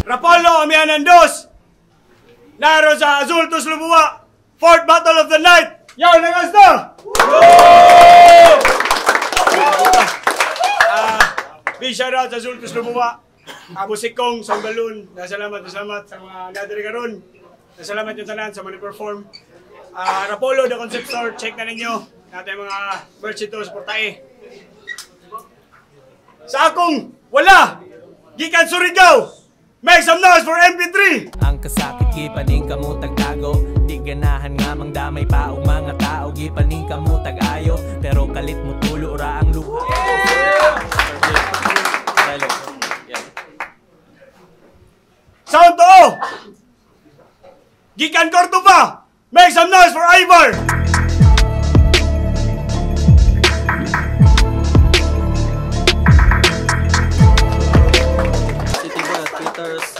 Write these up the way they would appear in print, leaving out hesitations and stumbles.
Rapolo Amianandos! Naro sa Azul Tuslubua! Fourth battle of the night! Yo, nagas na! Big shoutout sa Azul Tuslubua. Musikong, Sanggalun, nasalamat sa mga nadari karon. Nasalamat yung tanan sa mga perform. Rapolo, The Concept Store, check na ninyo. Natin mga merch ito sa portae. Sa akong wala! Gikan Surigao! Make some noise for MP3! Ang kasakit gipaning kamutag tago, di ganahan nga mang damay pa og mga tao, gipaning kamutag ayo, pero kalit mo tulo ra ang luha. Sound to! Gikan Cordova! Make some noise for Ivar!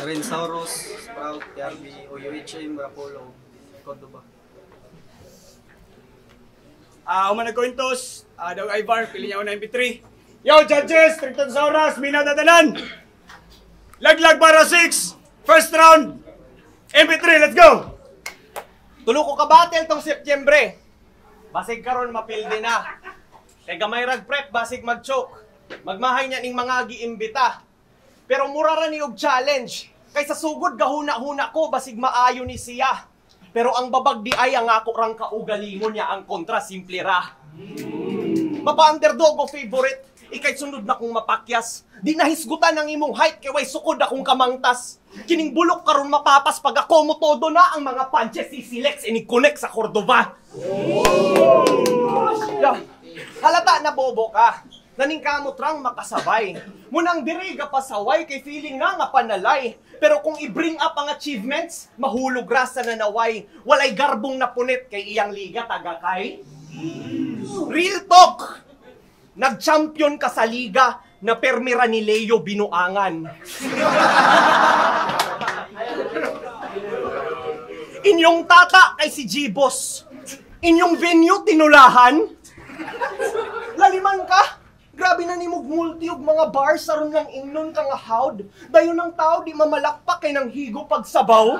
Rensaurus, Sprout, TRB, OUHM, Rapolo, Cordova. Umana Cointos, Dog Ivar, pili niya ako na MP3. Yo, judges, Triton Sauras, Minaw Dadanan. Laglag para 6, first round, MP3, let's go! Tulo ko ka-battle tong Setyembre. Basig karon mapildi na. Kay gamay rag prep, basig mag-choke. Magmahay niya ning mga giimbita. Pero mura ra ni og challenge. Kaysa sugod gahuna-huna ko, basig maayo ni siya. Pero ang babag di ay ang ako rang kaugalingon niya, ang kontra simple ra. Mapa-underdog o favorite, ikay sunod na kong mapakyas. Di nahisgutan ang imong height, kay way sukod akong kamangtas. Kining bulok karon mapapas pag ako mo todo na ang mga punches sisilex ini-connect sa Cordova. Halata na bobo ka. Naning kamot rang makasabay. Munang diri ka pasaway kay feeling nga panalay. Pero kung i-bring up ang achievements, mahulog ra sa nanaway. Walay garbong napunit kay iyang liga tagakay. Real talk! Nag-champion ka sa liga na permira ni Leo binuangan. Inyong tata kay si G-Boss. Inyong venue tinulahan. Laliman ka? Grabe na ni multi og mga bars aron lang ingnon ka nga hawd. Dayon ng tao di mamalakpak kay nang higo pagsabaw.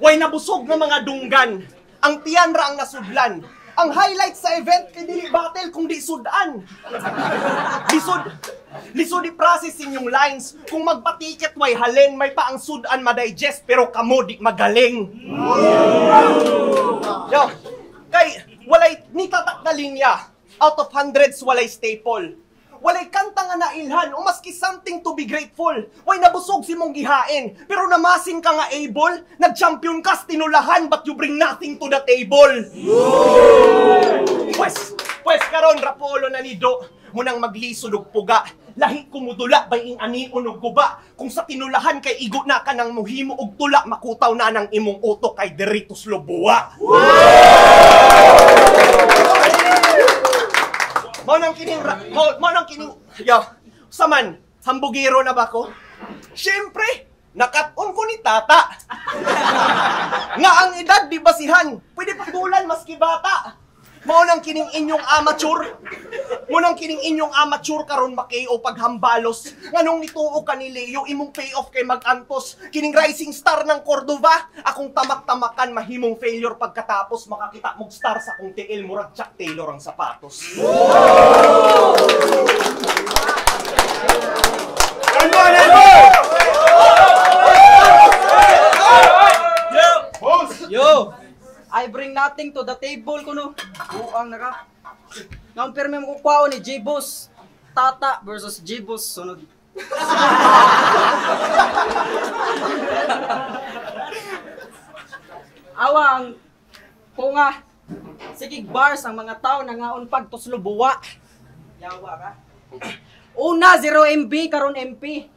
Way nabusog nga mga dunggan. Ang tiyan ra ang nasudlan. Ang highlight sa event kay dili battle kung di sudan. Lisod i-process inyong lines. Kung magpa-ticket way halin, may pa ang sudan ma-digest pero kamo di magaling. Yo, kay walay ni tatak na linya. Out of hundreds, walay staple. Walay kanta nga nailhan, o maski something to be grateful. Way nabusog si mong gihain, pero namasin ka nga able. Nag-champion ka, tinulahan, but you bring nothing to the table. Pues karon Rapolo na nido, munang maglisod og puga. Lahi kumudula, baying ani unog guba. Kung sa tinulahan kay igo na ka ng muhimo og tula, makutaw na ng imong utok kay Deritos Lobua. Manang kining, saman, hambugiro na ba ko? Siyempre, nakat-on ko ni tata. Nga ang edad, di basihan, pwede pagdulan maski bata. Manang kining inyong amateur karon makeo paghambalos. Nganong nituo ka ni Leo, imong payoff kay mag-antos. Kining rising star ng Cordova, akong tamak-tamakan mahimong failure pagkatapos makakita mong star sa kong tiil murag Chuck Taylor ang sapatos. Yo! I bring nothing to the table kuno. Buang naka. Ngayon perme mo kukwao ni J-Boss. Tata versus J-Boss sunod. Awang punga. Sige bars ang mga tao nangaon pag tuslubuwa. Yawa ka. Una 0 MB karon MP.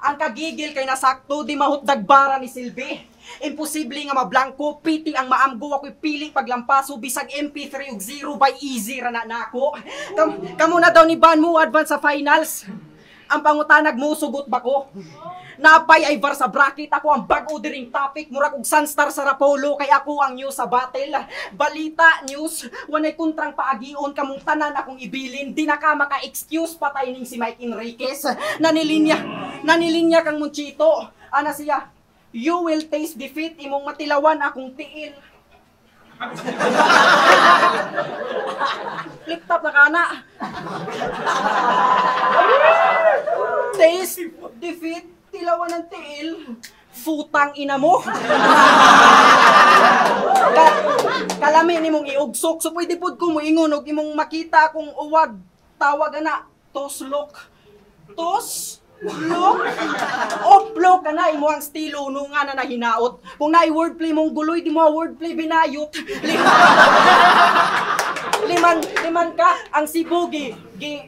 Ang kagigil kay nasakto di mahutdagbara ni Silvi. Imposible nga mablangko, piti ang maamgo ako'y pili paglampaso bisag MP3 ug 0 by easy ra na nako. Kamo na daw ni Ban mo advance sa finals. Ang pangutanag mo, sugot ba ko? Napay ay var sa bracket, ako ang bag-o diring topic, murag og sunstar sa Rapolo, kay ako ang news sa battle. Balita, news, wanay kontrang paagion, kamong tanan akong ibilin, di na ka maka-excuse, patay ning si Mike Enriquez. Nanilinya kang Monchito, ana siya, you will taste defeat, imong matilawan akong tiil. Flip top na kana. Taste, defeat, tilawan ng tiil. Futang ina mo. Kalami ni mong iugsok. So pwede pod ko mo ingon og imong makita kung uwag. Tawag na, toslok. Toslok? Oplok ka na, imo ang stilo no nga na nahinaot. Kung naay wordplay mong guloy, di mo wordplay binayot. Liman ka, ang Cebu,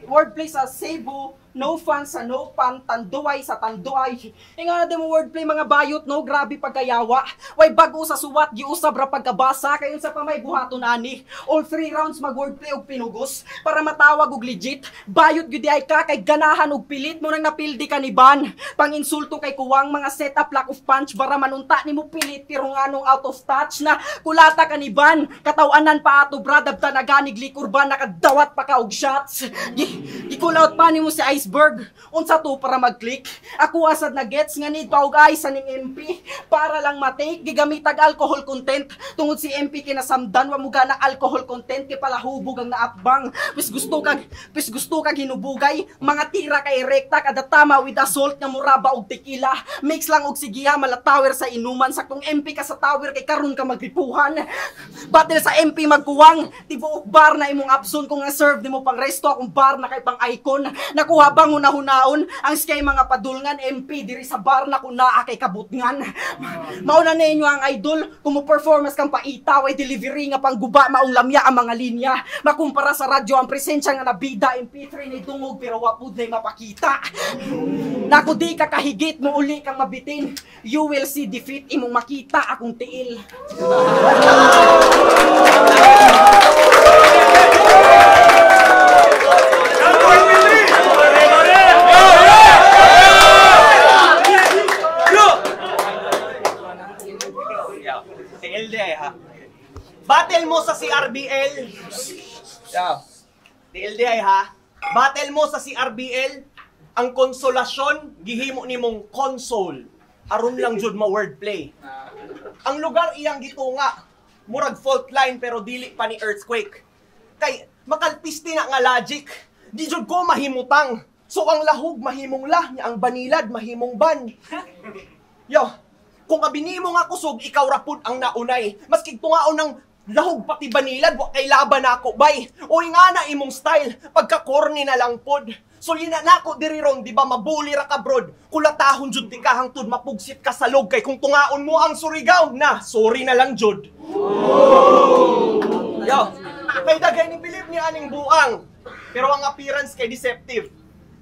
wordplay sa Cebu, no fun sa no fun, tanduay sa tanduay. Nga na din mo wordplay mga bayot, no? Grabe pagkayawa. Way bago sa suwat, giusab ra pagkabasa, kayon sa pamay buhaton ani. All 3 rounds mag-wordplay og pinugos, para matawag og legit. Bayot gyud ay ka, kay ganahan og pilit, mo nang napildi ka ni Ban. Pang-insulto kay kuwang, mga setup lack of punch, para manunta ni mo pilit, pero nga nung out of touch na kulata ka ni Ban. Katawanan pa ato brad, abta naganig likurban, nakadawat pa ka og shots. Gikulaut pa ni mo si iceberg. Unsa to para mag-click? Ako asad na gets nga need pa og ice aning MP para lang matake gigamitag alcohol content. Tungod si MP kinasamdan wa mo gana alcohol content kay pala hubog ang naatbang. Pis gusto kag hinubugay, mga tira kay rekta kada tama with assault nga muraba og tequila. Mix lang og sigiha malatower sa inuman, saktong MP ka sa tower kay karon ka magripuhan. Battle sa MP magkuwang, tibuok bar na imong abson kung nga serve nimo pang resto akong bar na kay pang icon. Nakuha bang hunahunaon ang skay mga padulngan MP diri sa bar na kuna kay kabutngan. Mauna ninyo ang idol kung mo performance kang paita way delivery nga pangguba maong lamya ang mga linya. Makumpara sa radyo ang presensya nga nabida MP3 ni dungog pero wapud nay mapakita. Naku di ka kahigit mo uli kang mabitin. You will see defeat imong makita akong tiil. Battle mo sa CRBL. TLDI ha. Battle mo sa CRBL. Ang konsolasyon, gihimo nimong console. Aron lang jud ma wordplay. Ang lugar iyang gitunga. Murag fault line pero dili pa ni earthquake. Kay makalpisti na nga logic. Di jud ko mahimutang. So ang lahog mahimong lah, ang banilad mahimong ban. Yo, kung abinimo nga kusog, ikaw rapud ang naunay. Maski tungaon ng lahog pati banilad, wa kay laban ako, bay. O nga na imong style, pagka-corny na lang pod. So yun na nako diri ron, di ba mabuli ra ka brod. Kulatahon jud di ka hangtod, mapugsit ka sa log. Kay kung tungaon mo ang surigaw na, sorry na lang jud. Yo, kay dagay ni believe ni aning buang. Pero ang appearance kay deceptive.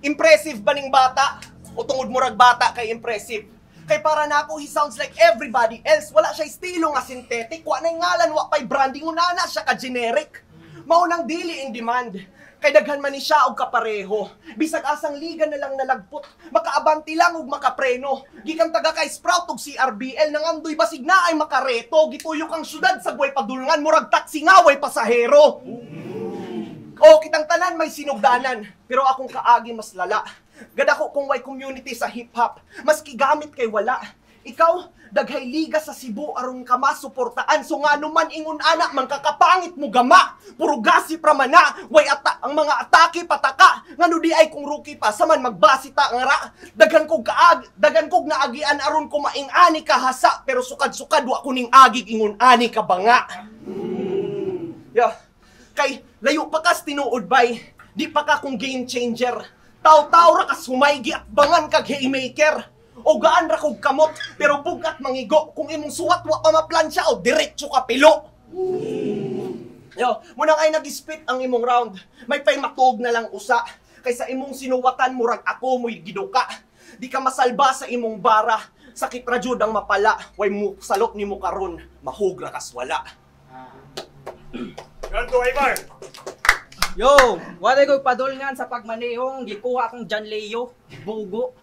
Impressive ba ning bata? O tungod murag bata kay impressive? Kay para nako he sounds like everybody else. Wala siya estilo nga synthetic. Wa na ngalan, wa pa'y branding. Unana siya ka generic. Maunang dili in demand. Kay daghan man ni siya og kapareho. Bisag asang liga na lang nalagpot. Makaabanti lang og makapreno. Gikan taga kay Sprout og CRBL nangandoy basig na ay makareto. Gituyok ang syudad sa buhay padulngan. Murag taxi nga way pasahero. O kitang tanan may sinugdanan. Pero akong kaagi mas lala. Gadako kung way community sa hip-hop, maski gamit kay wala. Ikaw, daghay liga sa Cebu aron ka masuportaan. So nga naman ingon anak, mangkakapangit mo gama. Puro gasip raman na, way ang mga atake pataka. Ngano di ay kung rookie pa, saman magbasita nga ra. Daghan kog naagian aron ko maing-ani ka hasa. Pero sukad-sukad, wa kuning agig ingon ani ka ba nga. Kay layo pa kas tinuod bay, di pa ka kung game changer. Taw-taw ra kas humaygi at bangan kag haymaker. O gaan ra kog kamot, pero bugat mangigo. Kung imong suwat wa pa maplansya o diretso ka pilo. Yo, muna ay nag-spit ang imong round. May pay matug na lang usa. Kaysa imong sinuwatan murag ako mo'y giduka. Di ka masalba sa imong bara. Sakit ra jud ang mapala. Way mo salok nimo karon, mahugra kas wala. Ganto, Ivar. Yo, wala ko padulngan sa pagmanehong gikuha kong John Leo, bugo.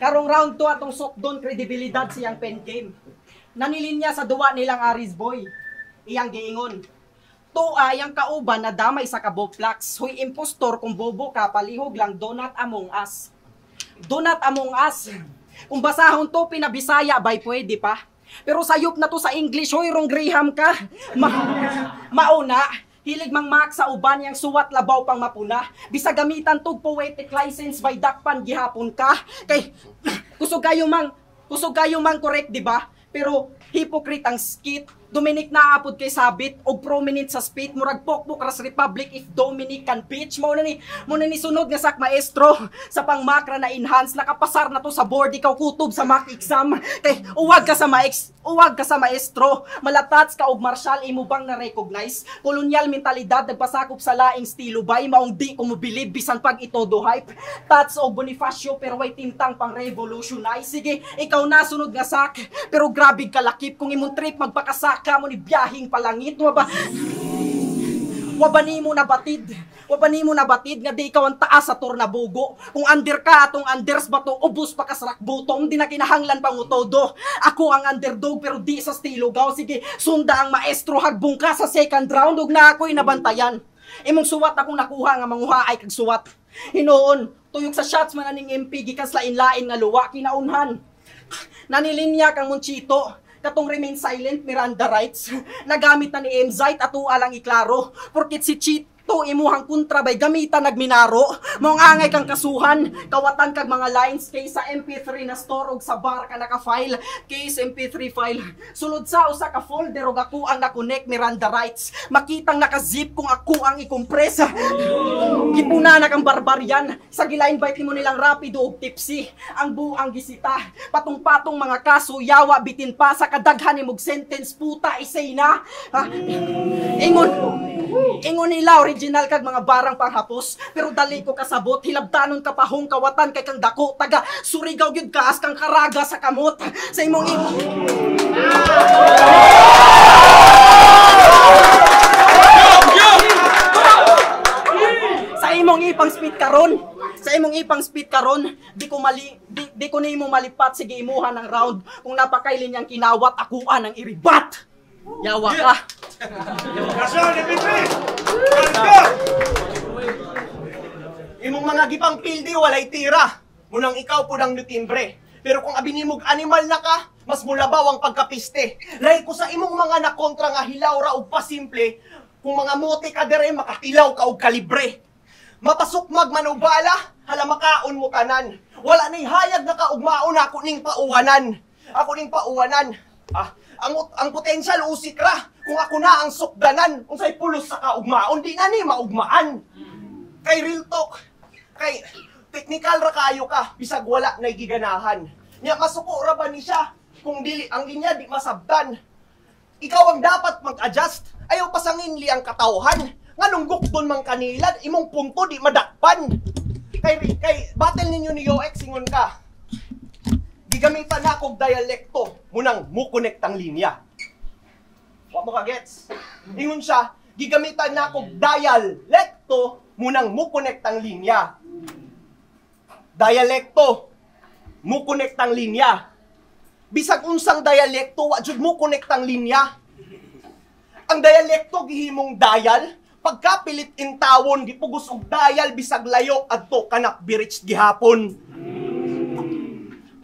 Karong round 2 atong sokdon kredibilidad siyang pen game. Nanilinya sa duwa nilang Aris Boy. Iyang giingon. Tuay ang kauban na damay sa kaboplex. Huy impostor kung bobo ka, palihog lang donut among us. Donut among us. Kung basahon to pinabisaya bay pwede pa. Pero sayop na to sa English, hoy rong Graham ka. Mauna, hilig mang mak sa uban yang suwat labaw pang mapuna. Bisa gamitan tog poetic license by dakpan gihapon ka. Kay kusog kayo mang correct, di ba? Pero hypocrite ang skit. Dominic naapod kay sabit og prominent sa spit murag pokpok ras republic if Dominic can bitch mo na ni sunod nga sak maestro sa pangmakra na enhance nakapasar na to sa board ikaw kutob sa mock exam kay uwag ka sa maestro malatats ka og martial imo bang na recognize kolonyal mentalidad nagpasakop sa laing estilo bay maong di ko mobilib bisan pag itodo hype tats og Bonifacio pero way tintang pang revolutionize sige ikaw na sunod nga sak pero grabe kalakip kung imong trip magpakasak ka mo ni biyahing palangit mo ba? Wabani mo na batid nga di ikaw ang taas sa tornabugo. Kung under ka atong unders ba to ubos pa ka sa rakbutong di na kinahanglan pang utodo. Ako ang underdog pero di sa stilo gaw. Sige, sunda ang maestro hagbong ka sa second round ug na ako'y nabantayan. Imong suwat akong nakuha nga manguhaay kag suwat. Hinoon, tuyok sa shots man aning MP gikas lain-lain nga luwa kinaunhan. Nanilinya kang Monchito. Katong remain silent Miranda rights. Nagamit na ni Mzite ato alang iklaro. Porkit si Chito imuhang kontra bay gamitan nagminaro. Mong angay kang kasuhan, kawatan kag mga lines kaysa MP3 na store og sa bar ka naka-file. Case MP3 file. Sulod sa usa ka folder og ako ang na-connect Miranda rights. Makitang naka-zip kung ako ang i-compress. Gipuna na kang barbarian. Sa gilain bite mo nilang rapido og tipsy. Ang buang gisita. Patong-patong mga kaso yawa bitin pa sa kadaghan imong sentence puta isay na. Ha? Ingon nila original kag mga barang panghapos pero dali ko kasabot hilabtanon ka pahong kawatan kay kang dako taga Surigao gyud kaas kang karaga sa kamot sa imong sa imong ipang speed karon di ko nimo malipat sige imuhan ang round kung napakailin yang kinawat akuan ang iribat yawa ka. Kasyon, MP3! Let's go! Imong mga gipang pildi walay tira. Munang ikaw po ng timbre. Pero kung abinimog animal na ka, mas mulabaw ang pagkapiste. Lahi ko sa imong mga nakontra nga hilaw ra og pasimple, kung mga mote ka dire makatilaw ka og kalibre. Mapasok magmanubala, hala makaon mo tanan. Wala nay hayag na kaugmaon ako ning pauwanan. Ang potensyal usik ra. Kung ako na ang sukdanan, kung sa'y pulos sa kaugmaon, di na ni maugmaan. Kay real talk, kay technical ra kayo ka, bisag wala na giganahan. Nya masuko ra ba ni siya, kung dili ang linya di masabtan. Ikaw ang dapat mag-adjust, ayaw pasangin li ang katawhan. Nganong gukton mang kanila, imong punto di madakpan. Kay battle ninyo ni UX, ingon ka. Gigamitan na akong dialekto, munang mukonektang linya. Wa mo ka gets? Ingon siya, gigamitan na akong dialekto, munang mukonektang linya. Dialekto, mukonektang linya. Bisag unsang dialekto, wa jud mukonektang linya. Ang dialekto gihimong dial, pagkapilit in tawon, gipugos og dial, bisag layo, adto kanak birich gihapon.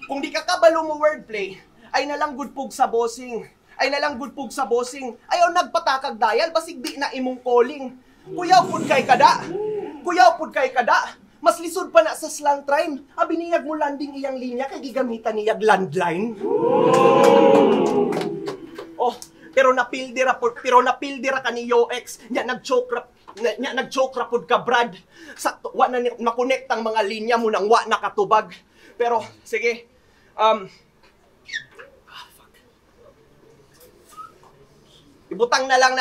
Kung di ka kabalo mo wordplay, ay nalang good pug sa bossing. Ayaw nagpatakag dial, basig di na imong calling. Kuyaw pud kay kada. Mas lisod pa na sa slang rhyme. Abi niyag mo landing iyang linya, kay gigamitan niyag landline. Oh, pero napildira ka ni UX. Nya nag-choke ra pud ka Brad. Sakto wa na makonect ang mga linya mo nang wa nakatubag. Pero sige. Ibutang na lang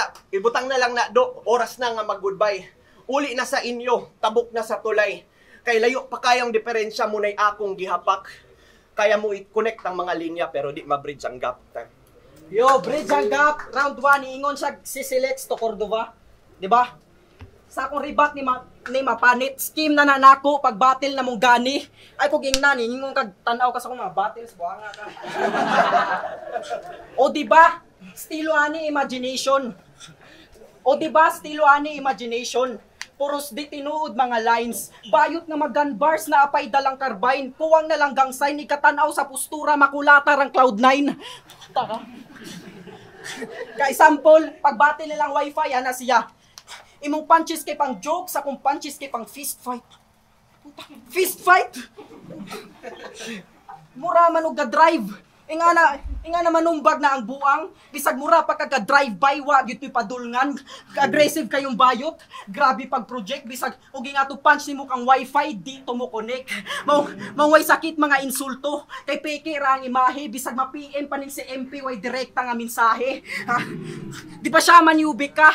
na do, oras na nga mag-goodbye. Uli na sa inyo, tabok na sa tulay. Kay layo pa kayang diferensya mo na'y akong gihapak. Kaya mo i-connect ang mga linya pero di ma-bridge ang gap. Yo, bridge ang gap. Round 1, iingon siya si Silex to Cordova. Di ba? Sa akong ribat ni mapanit, scheme na nanako pag battle na mong gani. Ay kung ingnan, ingong kag tanaw ka sa akong mga battles, buhanga ka. O di ba? Stilo ani imagination. O di ba? Stilo ani imagination. Puros di tinuod mga lines. Bayot nga mag-gun bars na apay dalang carbine. Kuwang na lang gangsay ni katanaw sa postura makulatar ang Cloud9. Taka. Ka-example, pag battle nilang wifi, ana siya. Imong punches kay pang joke, sa kung punches kay pang fist fight. Fist fight? Mura man og ga-drive. Inga na manumbag na ang buang. Bisag mura pa kag-drive by, wa gyud to'y padulngan. Aggressive kayong bayot. Grabe pag-project. Bisag og nga to punch nimo kang wifi, di to mo connect. Maway sakit mga insulto. Kay peke ra ang imahe. Bisag ma-PM pa ning si MP, way direkta nga mensahe. Ha? Di pa siya manubik ka?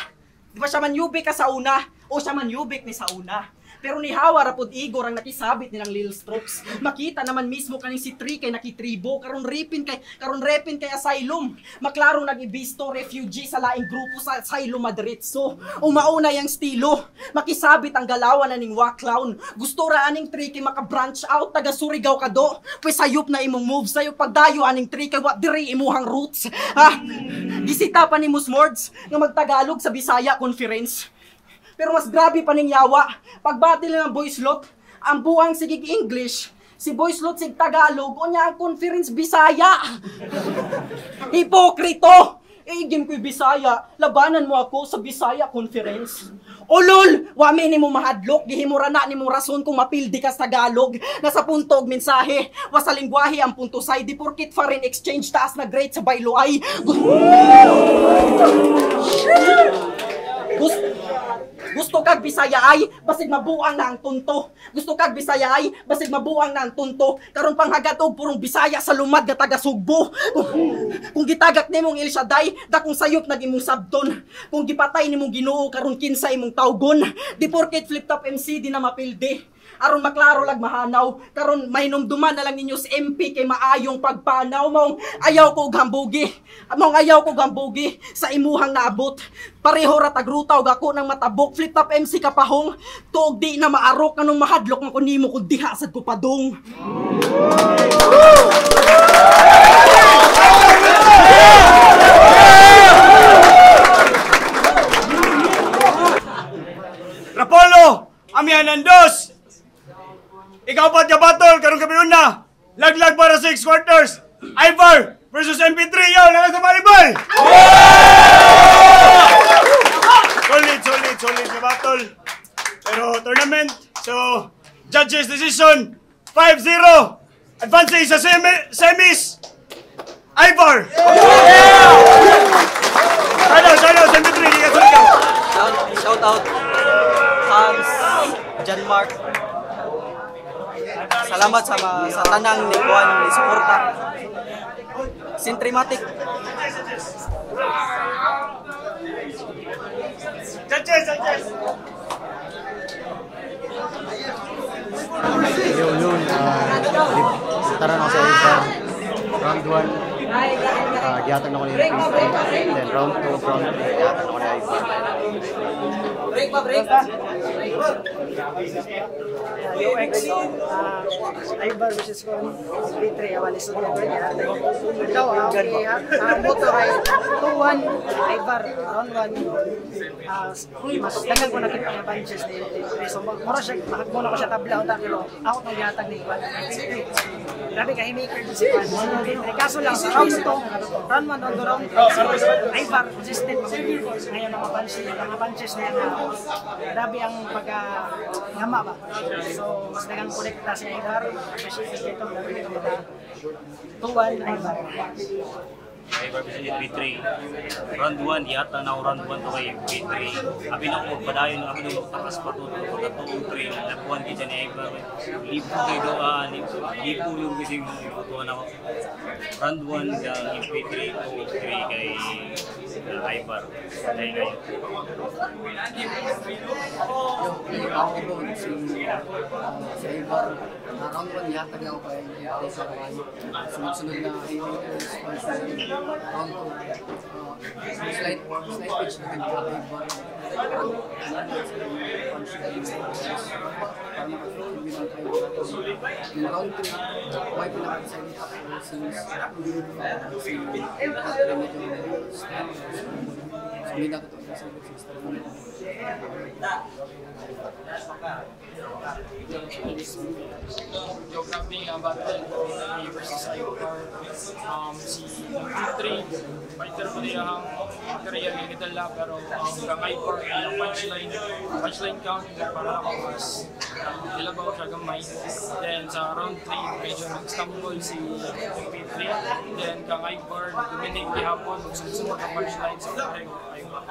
Di ba siya manubik ka sa una? O siya manubik ni sa una? Pero ni Hawa rapod Igor ang nakisabit nilang Lil Strokes. Makita naman mismo kaning si Tri kay nakitribo, karon repin kay asylum. Maklaro nag-ibisto refugee sa laing grupo sa asylum madiretso. Umauna yang stilo, makisabit ang galawan na ning Waclown. Gusto ra aning Tri kay maka-branch out taga Surigao kado. Pues sayop na imong move sayo pagdayo aning Tri kay wa diri imuhang roots. Ha? Gisita pa ni Musmords nga magtagalog sa Bisaya conference. Pero mas grabe pa ning yawa. Pagbati ng Boys Lot, ang buang sigig English, si Boys Lot sig Tagalog, o niya ang conference Bisaya. Hipokrito! Igim ko'y Bisaya, labanan mo ako sa Bisaya conference. O lol, wami ni mo mahadlok, gihimura na ni mo rason kung mapildi ka sa Tagalog. Nasa puntog mensahe, wasa lingwahe ang punto say, di porkit foreign exchange taas na grade sa bayloay. Gusto kag Bisaya ay basig mabuang na ang tunto. Gusto kag Bisaya ay basig mabuang na ang tunto. Karon panghagat og purong Bisaya sa lumad nga taga Sugbo. Kung gitagak nimong El Shaddai, dakong sayop nag imong sabton. Kung gipatay nimong Ginoo karon kinsa imong tawgon. Di porket flip top MC di na mapilde. Aron maklaro lag mahanaw, karon mahinumduman na lang ninyo sa MP kay maayong pagpanaw. Maong ayaw ko og hambugi. Maong ayaw ko og hambugi sa imuhang naabot. Pareho ra tagrutaw gako nang matabok. Flip top MC kapahong, tuog di na maarok kanong mahadlok nga kunimo kun diha sad ko padong. Rapolo, Amianandos. Ikaw ba't ka battle? Karong kabiyon na. Laglag para 6 quarters. Ivar versus MP3. Yo, lakas sa volleyball. Solid na battle. Pero tournament. So, judges decision 5-0. Advancing sa semis. Ivar. Shout out, MP3. Shout out, Hans, John Mark. Salamat sa tanang ni Juan ni suporta. Sintrimatic. Judges. Yun. Tara na ako sa Ivar. Round 1. Giyatan ako ni MP3. Then round 2, round 3. Giyatan ako ni Ivar. Break. UX Ivar versus MP3 awan isod ko niya. Ikaw ang motor ay 2-1 Ivar round 1. Mas dagan ko nakita nga punches ni MP3. So mura siya mahagmo na ko siya tabla unta pero out ng yatag ni Ivar. Grabe ka himiker si Ivar. Kaso lang sa round 2, round 1 on the round 2. Ivar consistent ngayon mga punches niya na grabe ang pagngama ba. So, mas dagang kolekta si Ivar. Kasi ito, 2-1 Ivar. Ivar versus MP3. Round 1, yata na round 1 to kay MP3. Abi na ko padayon na ako takas pa to pagka 2-3 nagkuhan kita ni Ivar. Lipo kay doa, lipo yung gising mo tuwa na ako. Round 1 sa MP3, 2-3 kay Ivar. Dahil ngayon. Ako po si Ivar. Round 1 yata na ako kay sa sunod-sunod na haymakers. Round 2. Slight pitch na ganito kay Ivar. Para makapag-win ang tayo. Then round 3, may pinaka-sign up ko since si Patre medyo step. So, hindi na ko ito sa system. Yung grabe nga battle ni versus Ivar. Si P3 fighter mo niya ang career ni Nidala pero kang Ivar yung punchline count para ako mas ilabaw siya gamay. Then sa round 3 medyo nag-stumble si P3. Then kang Ivar dominate gihapon magsusunod ang punchline sa pareho Ivar.